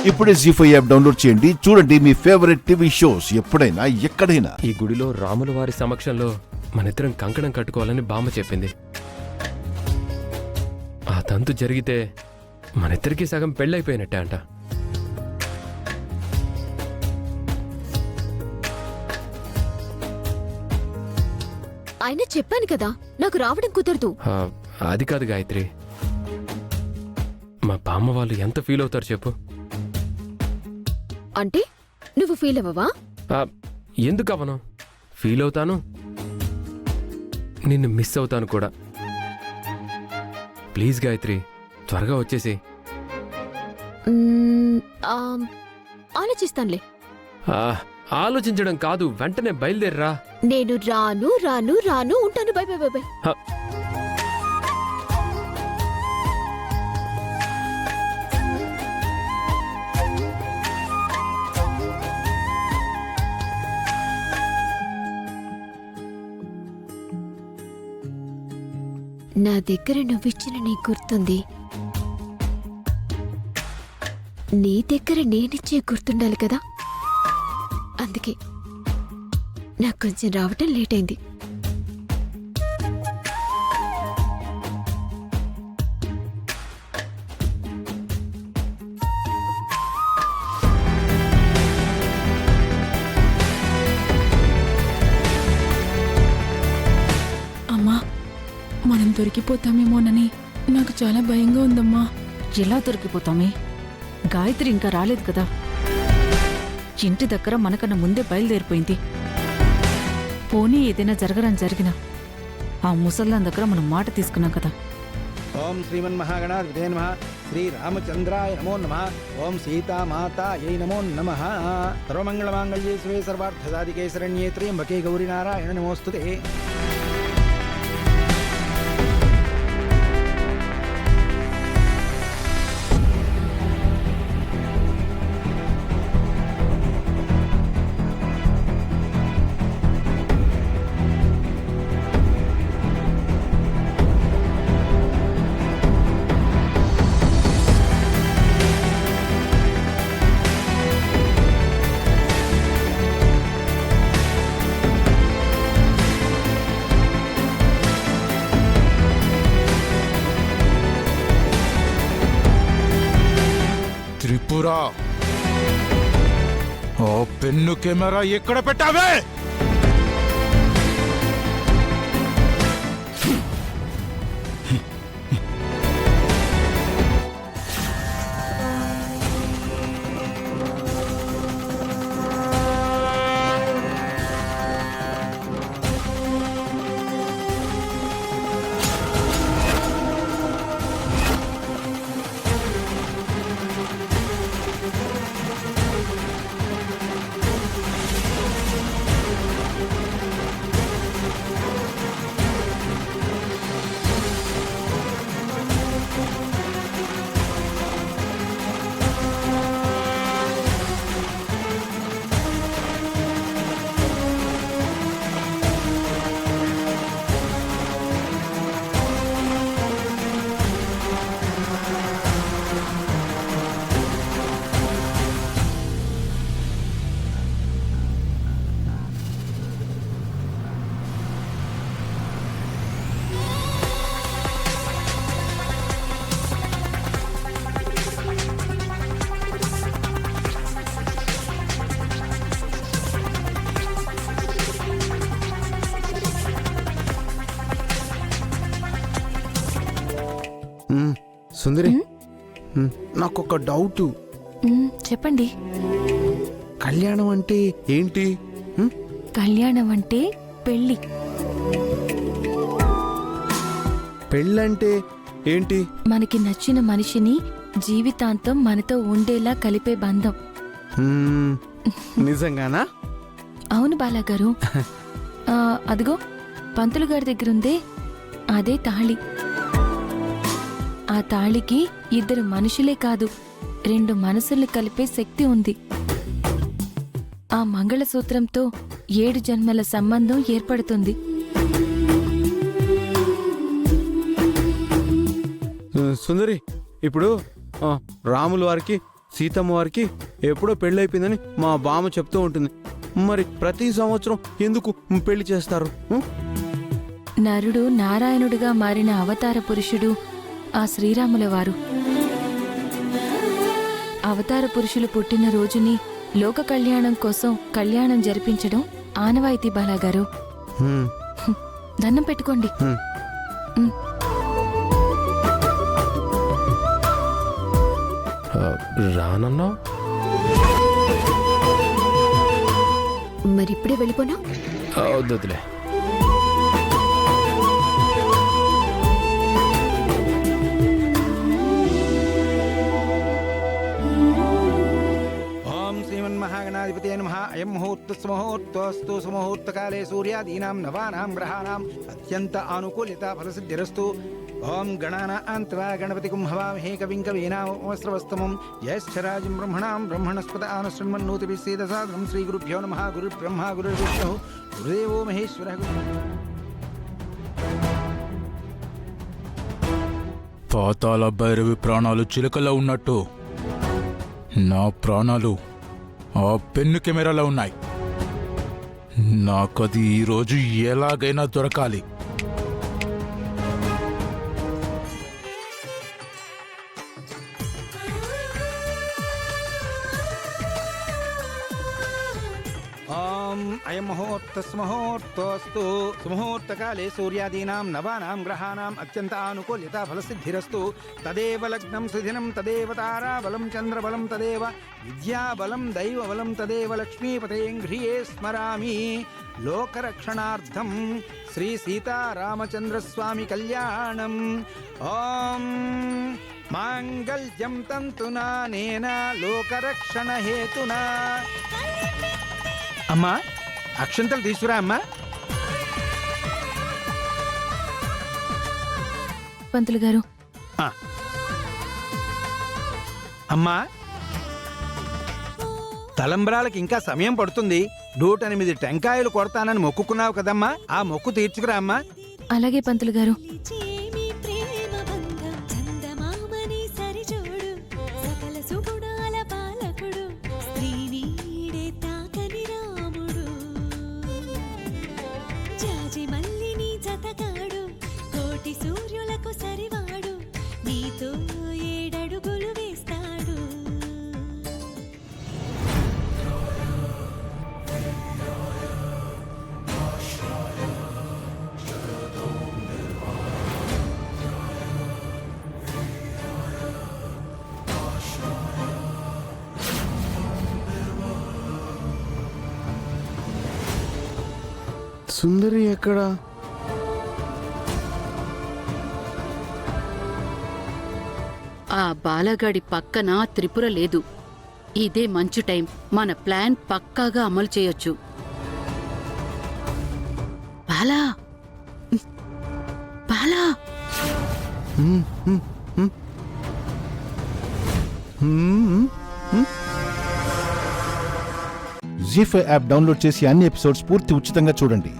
ఇప్పుడే జీ5 app download చేయండి. చూడండి మీ ఫేవరెట్ టీవీ షోస్ ఎప్పుడైనా ఎక్కడైనా. ఈ గుడిలో రాముల వారి సమక్షంలో మనిద్దరం కంకణం కట్టుకోవాలని బామ్మ చెప్పింది. ఆ తంతు జరిగితే మనిద్దరికీ సగం పెళ్ళైపోయినట్టే అంట. ఆయన చెప్పాను కదా, నాకు రావడం కుదరదు. అది కాదు గాయత్రి, మా బామ్మ వాళ్ళు ఎంత ఫీల్ అవుతారు చెప్పు. అంటే నువ్వు ఫీల్ అవ్వవా? ఎందుకు అవను? ఫీల్ అవుతాను, నిన్ను మిస్ అవుతాను కూడా. ప్లీజ్ గాయత్రి, త్వరగా వచ్చేసి. ఆలోచిస్తానులే. ఆలోచించడం కాదు, వెంటనే బయలుదేర్రా. నేను రాను రాను రాను ఉంటాను. By by by by. నా దగ్గర నువ్విచ్చిన నీ గుర్తుంది, నీ దగ్గర నేనిచ్చే గుర్తుండాలి కదా. అందుకే నాకు కొంచెం రావటం లేట్ అయింది. అమ్మా, మనం దొరికిపోతామేమోనని నాకు చాలా భయంగా ఉందమ్మా. ఎలా దొరికిపోతామే? గాయత్రి ఇంకా రాలేదు కదా. ఇంటి దగ్గర మనకన్నా ముందే బయలుదేరిపోయింది. పోనీ ఏదైనా జరిగినా ఆ ముసల్లాన్ దగ్గర మనం మాట తీసుకున్నాం కదా. ఓం శ్రీమన్మహాగణాధిపతే నమః. శ్రీరామచంద్రాయ నమో నమః. ఓం సీతామాతాయై నమో నమః. సర్వమంగళమాంగళ్యే శివే సర్వార్థసాధికే శరణ్యే త్ర్యంబకే గౌరీ నారాయణ నమోస్తుతే. త్రిపురా, ఆ పెన్ను కెమెరా ఎక్కడ పెట్టావే? సుందరి, నాకొక డౌట్. చెప్పండి. కళ్యాణం అంటే ఏంటి? కళ్యాణం అంటే పెళ్లి. పెళ్ళంటే ఏంటి? మనకి నచ్చిన మనిషిని జీవితాంతం మనతో ఉండేలా కలిపే బంధం. నిజంగానా? అవును బాలాగారు. అదిగో పంతులు గారి దగ్గరుందే అదే తాళి. ఆ తాళికి ఇద్దరు మనుషులే కాదు, 2 మనసుల్ని కలిపే శక్తి ఉంది. ఆ మంగళసూత్రంతో 7 జన్మల సంబంధం ఏర్పడుతుంది. సుందరి, ఇప్పుడు రాముల వారికి సీతమ్మ వారికి ఎప్పుడో పెళ్ళైపోయిందని మా బామ్మ చెప్తూ ఉంటుంది. మరి ప్రతి సంవత్సరం ఎందుకు పెళ్లి చేస్తారు? నరుడు నారాయణుడిగా మారిన అవతార పురుషుడు ఆ శ్రీరాముల వారు. అవతార పురుషులు పుట్టిన రోజుని లోక కళ్యాణం కోసం కళ్యాణం జరిపించడం ఆనవాయితీ బాలాగారు. హ్మ్. దండం పెట్టుకోండి. రానన్నా మరిప్పుడే వెళ్ళిపోనా? వద్దులే. ఓం శ్రీమన్మహాగణాధిపతే నమః. అయం ముహూర్తస్ముహూర్తోస్తు. సుముహూర్తకాలే సూర్యాదీనాం నవానాం గ్రహాణాం అత్యంత ఆనుకూల్యత ఫలసిద్ధిరస్తు. ఓం గణానాన్త్వా గణపతిగుం హవామహే కవిం కవీనామస్రవస్తమం. జ్యేష్ఠరాజం బ్రహ్మణాం బ్రహ్మణస్పత ఆనశృణ్వన్నోతిభిः సేదసాదనం. శ్రీగురుభ్యో నమః. గురుర్బ్రహ్మ గురుర్విష్ణుః గురుదేవో మహేశ్వరः. పాతాళ భైరవి ప్రాణాలు చిలుకలో ఉన్నట్టు నా ప్రాణాలు ఆ పెన్ను కెమెరాలో ఉన్నాయి. నాకది ఈరోజు ఎలాగైనా దొరకాలి. ఓం అయం ముహూర్తస్ముహూర్తోస్తు. సుముహూర్తకాలే సూర్యాదీనాం నవానాం గ్రహాణాం అత్యంత ఆనుకూల్యత ఫలసిద్ధిరస్తు. తదేవ లగ్నం సుదినం తదేవ తారాబలం చంద్రబలం తదేవ విద్యాబలం దైవబలం తదేవ లక్ష్మీపతేం హ్రియే స్మరామి. లోకరక్షణార్థం శ్రీ సీతారామచంద్రస్వామి కళ్యాణం. ఓం మాంగళ్యం తంతునా నేన లోకరక్షణ హేతునా. అమ్మా అక్షంతలు తీసుకురా అమ్మా. పంతులు గారు, అమ్మా తలంబ్రాలకి ఇంకా సమయం పడుతుంది. 108 టెంకాయలు కొడతానని మొక్కుకున్నావు కదమ్మా, ఆ మొక్కు తీర్చుకురా అమ్మా. అలాగే పంతులు గారు. సుందరి ఎక్కడ? ఆ బాలగాడి పక్కన త్రిపుర లేదు. ఇదే మంచి టైం. మన ప్లాన్ పక్కాగా అమలు చేయొచ్చు. బాలా బాలా జీ5 యాప్ డౌన్లోడ్ చేసి అన్ని ఎపిసోడ్స్ పూర్తి ఉచితంగా చూడండి.